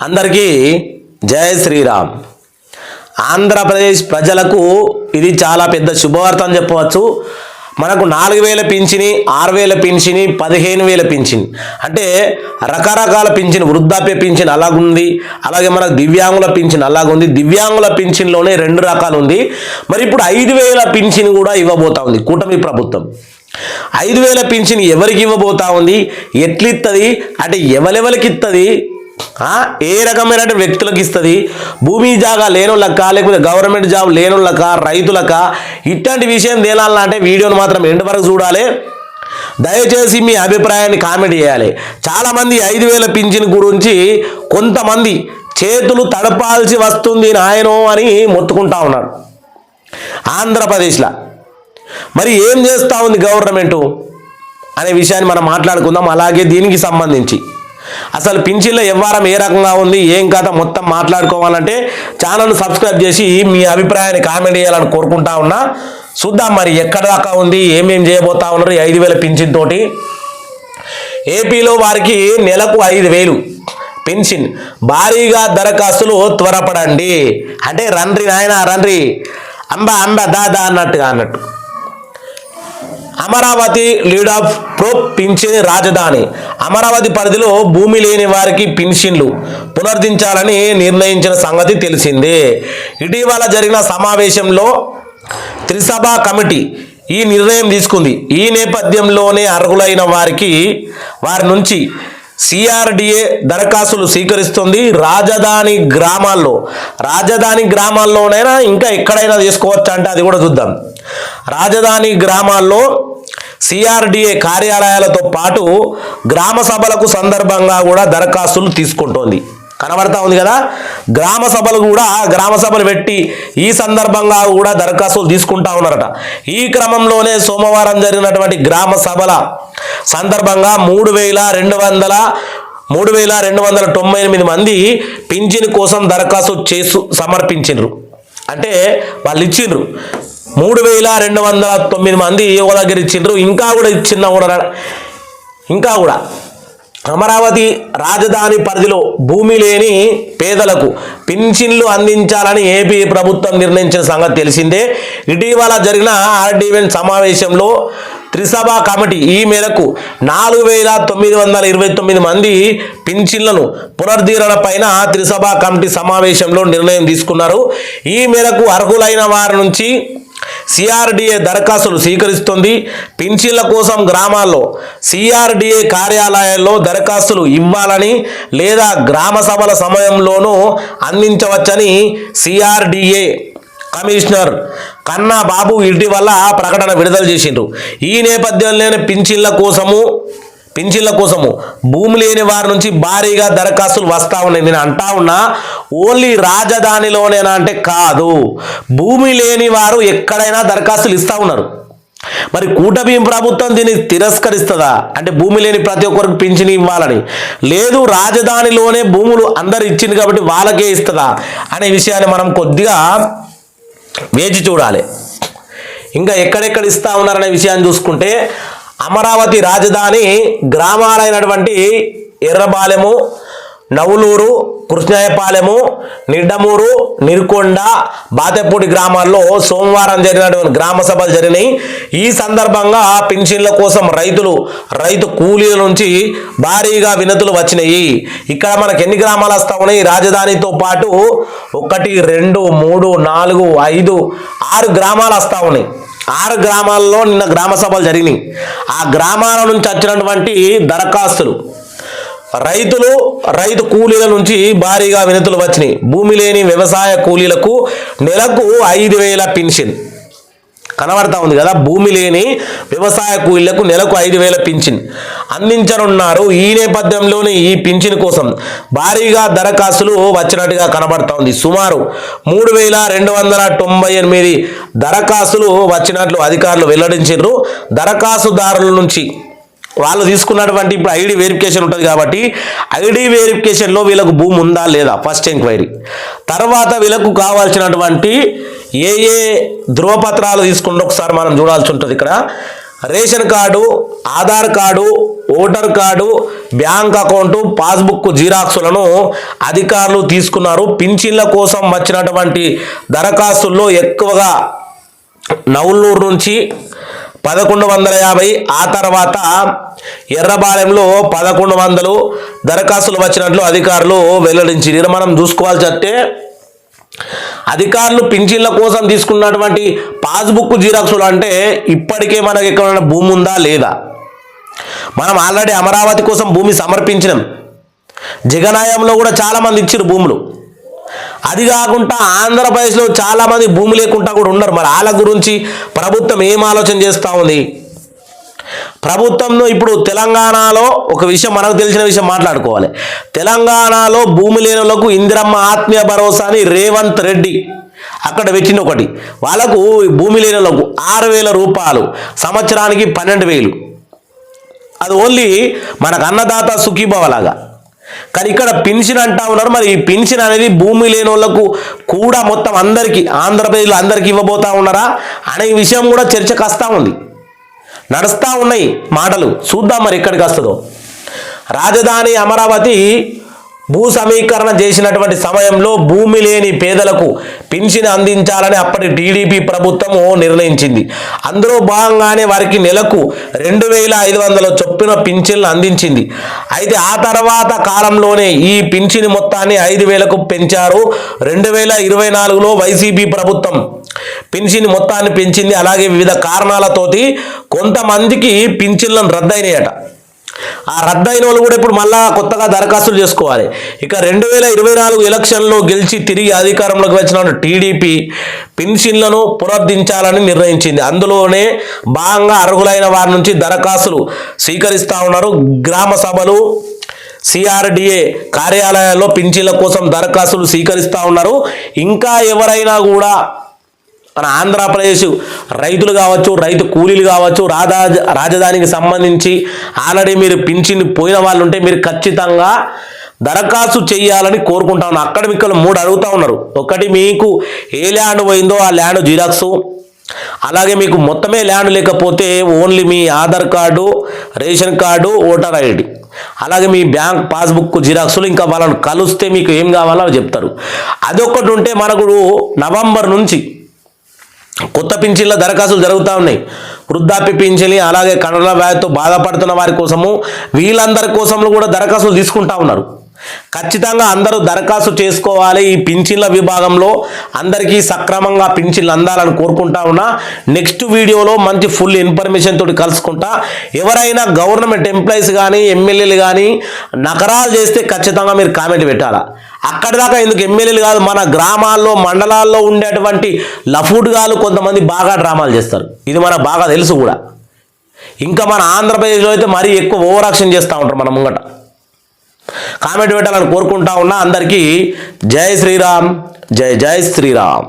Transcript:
అందరికీ జై శ్రీరామ్. ఆంధ్రప్రదేశ్ ప్రజలకు ఇది చాలా పెద్ద శుభవార్త అని చెప్పవచ్చు. మనకు 4000 పింఛని, 6000 పింఛని, 15000 పింఛని, అంటే రకరకాల పింఛని, వృద్ధాప్య పింఛని అలాగుంది. అలాగే మనకు దివ్యాంగుల పింఛని అలాగుంది. దివ్యాంగుల పింఛన్లోనే 2 రకాలు ఉంది. మరి ఇప్పుడు 5000 పింఛని కూడా ఇవ్వబోతా ఉంది కూటమి ప్రభుత్వం. 5000 పింఛని ఎవరికి ఇవ్వబోతా ఉంది, ఎట్లిస్తుంది అంటే ఎవరెవరికి ఇస్తుంది, ఏ రకమైన వ్యక్తులకు ఇస్తుంది, భూమి జాగా లేనోళ్ళక లేకపోతే గవర్నమెంట్ జాబ్ లేనోళ్ళక రైతులక, ఇట్లాంటి విషయం తేలాలంటే వీడియోను మాత్రం ఎండ్ వరకు చూడాలి. దయచేసి మీ అభిప్రాయాన్ని కామెంట్ చేయాలి. చాలామంది 5000 పింఛన్ గురించి కొంతమంది చేతులు తడపాల్సి వస్తుంది నాయనో అని మొత్తుకుంటా ఉన్నారు ఆంధ్రప్రదేశ్లో. మరి ఏం చేస్తూ ఉంది గవర్నమెంటు అనే విషయాన్ని మనం మాట్లాడుకుందాం. అలాగే దీనికి సంబంధించి అసలు పింఛన్ల వ్యవహారం ఏ రకంగా ఉంది, ఏం కథ మొత్తం మాట్లాడుకోవాలంటే ఛానల్ను సబ్స్క్రైబ్ చేసి మీ అభిప్రాయాన్ని కామెంట్ చేయాలని కోరుకుంటా ఉన్నా. చూద్దాం మరి ఎక్కడ దాకా ఉంది, ఏమేం చేయబోతా ఉన్నారు. 5000 పింఛన్ తోటి ఏపీలో వారికి నెలకు 5000 పెన్షన్. భారీగా దరఖాస్తులు త్వరపడండి అంటే రండ్రి నాయన రండ్రి, అంబ అంబ దాదా అన్నట్టు. Amaravati lead of pro pension రాజధాని. అమరావతి పరిధిలో భూమి లేని వారికి పింఛన్లు పునరుద్ధరించాలని నిర్ణయించిన సంగతి తెలిసిందే. ఇటీవల జరిగిన సమావేశంలో త్రిసభ కమిటీ ఈ నిర్ణయం తీసుకుంది. ఈ నేపథ్యంలోనే అర్హులైన వారి నుంచి సిఆర్డిఏ దరఖాస్తులు స్వీకరిస్తుంది. రాజధాని గ్రామాల్లోనైనా ఇంకా ఎక్కడైనా చేసుకోవచ్చు అంటే అది కూడా చూద్దాం. రాజధాని గ్రామాల్లో సిఆర్డిఏ కార్యాలయాలతో పాటు గ్రామ సభలకు సందర్భంగా కూడా దరఖాస్తులు తీసుకుంటోంది. కనబడతా ఉంది కదా, గ్రామ సభలు పెట్టి ఈ సందర్భంగా కూడా దరఖాస్తులు తీసుకుంటా ఉన్నారట. ఈ క్రమంలోనే సోమవారం జరిగినటువంటి గ్రామ సభల సందర్భంగా 3298 మంది పింఛన్ కోసం దరఖాస్తు సమర్పించిండ్రు. అంటే వాళ్ళు ఇచ్చిండ్రు 3209 మంది ఒక దగ్గర ఇచ్చిండ్రు. ఇంకా కూడా అమరావతి రాజధాని పరిధిలో భూమి లేని పేదలకు పింఛన్లు అందించాలని ఏపీ ప్రభుత్వం నిర్ణయించిన సంగతి తెలిసిందే. ఇటీవల జరిగిన ఆర్డీవెన్ సమావేశంలో త్రిసభ కమిటీ ఈ మేరకు 4929 మంది పింఛన్లను పునరుద్ధరణ పైన త్రిసభ కమిటీ సమావేశంలో నిర్ణయం తీసుకున్నారు. ఈ మేరకు అర్హులైన వారి నుంచి సిఆర్డిఏ దరఖాస్తులు స్వీకరిస్తుంది. పింఛన్ల కోసం గ్రామాల్లో సిఆర్డిఏ కార్యాలయాల్లో దరఖాస్తులు ఇవ్వాలని లేదా గ్రామ సభల సమయంలోనూ అందించవచ్చని సిఆర్డిఏ కమిషనర్ కన్నా బాబు ఇటీవల ప్రకటన విడుదల చేసిండ్రు. ఈ నేపథ్యంలోనే పింఛన్ల కోసము భూమి లేని వారి నుంచి భారీగా దరఖాస్తులు వస్తూ ఉన్నాయి. నేను అంటా ఉన్నా ఓన్లీ రాజధానిలోనేనా అంటే కాదు, భూమి లేని వారు ఎక్కడైనా దరఖాస్తులు ఇస్తూ ఉన్నారు. మరి కూటమి ప్రభుత్వం దీన్ని తిరస్కరిస్తుందా అంటే భూమి లేని ప్రతి ఒక్కరికి పింఛన్ ఇవ్వాలని, లేదు రాజధానిలోనే భూములు అందరు ఇచ్చింది కాబట్టి వాళ్ళకే ఇస్తుందా అనే విషయాన్ని మనం కొద్దిగా వేచి చూడాలి. ఇంకా ఎక్కడెక్కడ ఇస్తా ఉన్నారనే విషయాన్ని చూసుకుంటే అమరావతి రాజధాని గ్రామాలైనటువంటి ఎర్రబాలెము, నవులూరు, కృష్ణాయపాలెము, నిడ్డమూరు, నిరుకొండ, బాతెపూడి గ్రామాల్లో సోమవారం జరిగినటువంటి గ్రామ సభలు జరిగినాయి. ఈ సందర్భంగా పింఛన్ల కోసం రైతు కూలీల నుంచి భారీగా వినతులు వచ్చినాయి. ఇక్కడ మనకు ఎన్ని గ్రామాలు వస్తా ఉన్నాయి, రాజధానితో పాటు 1 2 3 4 5 6 గ్రామాలు వస్తా ఉన్నాయి. 6 గ్రామాల్లో నిన్న గ్రామ సభలు జరిగినాయి. ఆ గ్రామాల నుంచి వచ్చినటువంటి దరఖాస్తులు రైతు కూలీల నుంచి భారీగా వినతులు వచ్చినాయి. భూమి లేని వ్యవసాయ కూలీలకు నెలకు 5000 పింఛన్ కనబడతా ఉంది కదా. భూమి లేని వ్యవసాయ కూలీలకు నెలకు 5000 పింఛన్ అందించనున్నారు. ఈ నేపథ్యంలోనే ఈ పింఛన్ కోసం భారీగా దరఖాస్తులు వచ్చినట్టుగా కనబడతా ఉంది. సుమారు 3298 దరఖాస్తులు వచ్చినట్లు అధికారులు వెల్లడించారు. దరఖాస్తుదారుల నుంచి వాళ్ళు తీసుకున్నటువంటి ఇప్పుడు ఐడి వెరిఫికేషన్ ఉంటుంది కాబట్టి ఐడి వెరిఫికేషన్లో వీళ్ళకు భూమి ఉందా లేదా ఫస్ట్ ఎంక్వైరీ, తర్వాత వీళ్ళకు కావాల్సినటువంటి ఏ ధృవపత్రాలు తీసుకుంటే ఒకసారి మనం చూడాల్సి ఉంటుంది. ఇక్కడ ration card, Aadhaar card, voter card, bank account, passbook జిరాక్సులను అధికారులు తీసుకున్నారు. పింఛన్ల కోసం వచ్చినటువంటి దరఖాస్తుల్లో ఎక్కువగా నవలూరు నుంచి 1150, ఆ తర్వాత ఎర్రబాలెంలో 1100 దరఖాస్తులు వచ్చినట్లు అధికారులు వెల్లడించారు. మనం చూసుకోవాల్సి వస్తే అధికారులు పింఛన్ల కోసం తీసుకున్నటువంటి పాస్బుక్ జిరాక్సులు అంటే ఇప్పటికే మనకి ఎక్కడైనా భూమి ఉందా లేదా? మనం ఆల్రెడీ అమరావతి కోసం భూమి సమర్పించినాం. జగనాయంలో కూడా చాలామంది ఇచ్చారు భూములు. అది కాకుండా ఆంధ్రప్రదేశ్లో చాలామంది భూమి లేకుండా కూడా ఉన్నారు. మరి వాళ్ళ గురించి ప్రభుత్వం ఏం ఆలోచన చేస్తూ ఉంది? ప్రభుత్వంలో ఇప్పుడు తెలంగాణలో ఒక విషయం, మనకు తెలిసిన విషయం మాట్లాడుకోవాలి. తెలంగాణలో భూమి లేని వాళ్ళకు ఇందిరమ్మ ఆత్మీయ భరోసా అని రేవంత్ రెడ్డి అక్కడ పెట్టిన ఒకటి. వాళ్ళకు భూమి లేని వాళ్ళకు 6,000 రూపాయలు, సంవత్సరానికి 12,000. అది ఓన్లీ మనకు అన్నదాత సుఖీభవ లాగా. కానీ ఇక్కడ పెన్షన్ అంటా ఉన్నారు. మరి ఈ పెన్షన్ అనేది భూమి లేని వాళ్ళకు కూడా మొత్తం అందరికీ, ఆంధ్రప్రదేశ్లో అందరికీ ఇవ్వబోతా ఉన్నారా అనే విషయం కూడా చర్చకు వస్తూ ఉంది. నడుస్తూ ఉన్నాయి మాటలు. చూద్దాం మరి ఎక్కడికి వస్తుందో. రాజధాని అమరావతి భూ సమీకరణ చేసినటువంటి సమయంలో భూమి లేని పేదలకు పెన్షన్ అందించాలని అప్పటి టీడీపీ ప్రభుత్వము నిర్ణయించింది. అందులో భాగంగానే వారికి నెలకు 2,500 చొప్పున పింఛన్లు అందించింది. అయితే ఆ తర్వాత కాలంలోనే ఈ పింఛన్ మొత్తాన్ని 5,000కు పెంచారు. 2024లో వైసీపీ ప్రభుత్వం పింఛన్ మొత్తాన్ని పెంచింది. అలాగే వివిధ కారణాలతోటి కొంతమందికి పింఛన్లను రద్దయినాయట. ఆ రద్దయిన వాళ్ళు కూడా ఇప్పుడు మళ్ళా కొత్తగా దరఖాస్తులు చేసుకోవాలి. ఇక 2024 ఎలక్షన్లో గెలిచి తిరిగి అధికారంలోకి వచ్చిన టీడీపీ పెన్షన్లను పునరుద్ధరించాలని నిర్ణయించింది. అందులోనే భాగంగా అర్హులైన వారి నుంచి దరఖాస్తులు స్వీకరిస్తూ ఉన్నారు. గ్రామ సభలు, సిఆర్డిఏ కార్యాలయాల్లో పింఛన్ల కోసం దరఖాస్తులు స్వీకరిస్తూ ఉన్నారు. ఇంకా ఎవరైనా కూడా మన ఆంధ్రప్రదేశ్ రైతులు కావచ్చు, రైతు కూలీలు కావచ్చు, రాజధానికి సంబంధించి ఆల్రెడీ మీరు పింఛన్ పోయిన వాళ్ళు ఉంటే మీరు ఖచ్చితంగా దరఖాస్తు చేయాలని కోరుకుంటా ఉన్నారు. అక్కడ మీకు 3 అడుగుతూ ఉన్నారు. ఒకటి, మీకు ఏ ల్యాండ్ పోయిందో ఆ ల్యాండ్ జిరాక్సు. అలాగే మీకు మొత్తమే ల్యాండ్ లేకపోతే ఓన్లీ మీ Aadhaar card, ration card, voter ID, అలాగే మీ బ్యాంక్ పాస్బుక్ జిరాక్సులు. ఇంకా వాళ్ళని కలిస్తే మీకు ఏం కావాలో చెప్తారు. అదొకటి ఉంటే మనకు నవంబర్ నుంచి కొత్త పింఛన్ల దరఖాస్తులు జరుగుతూ ఉన్నాయి. వృద్ధాప్య పింఛని, అలాగే కండల వ్యాధితో బాధపడుతున్న వారి కోసము, వీళ్ళందరి కోసంలో కూడా దరఖాస్తులు తీసుకుంటా ఉన్నారు. ఖచ్చితంగా అందరూ దరఖాస్తు చేసుకోవాలి. ఈ పింఛన్ల విభాగంలో అందరికీ సక్రమంగా పింఛన్లు అందాలని కోరుకుంటా ఉన్నా. నెక్స్ట్ వీడియోలో మంచి ఫుల్ ఇన్ఫర్మేషన్ తోటి కలుసుకుంటా. ఎవరైనా గవర్నమెంట్ ఎంప్లాయీస్ కానీ, ఎమ్మెల్యేలు కానీ నకరాలు చేస్తే ఖచ్చితంగా మీరు కామెంట్ పెట్టాలా. అక్కడి దాకా ఎందుకు ఎమ్మెల్యేలు కాదు, మన గ్రామాల్లో, మండలాల్లో ఉండేటువంటి లఫూడ్గాలు కొంతమంది బాగా డ్రామాలు చేస్తారు. ఇది మనకు బాగా తెలుసు కూడా. ఇంకా మన ఆంధ్రప్రదేశ్లో అయితే మరీ ఎక్కువ ఓవర్ యాక్షన్ చేస్తూ ఉంటారు మన ముంగట. కామెంట్ పెట్టాలని కోరుకుంటా ఉన్నా. అందరికీ జై శ్రీరామ్, జై జై శ్రీరామ్.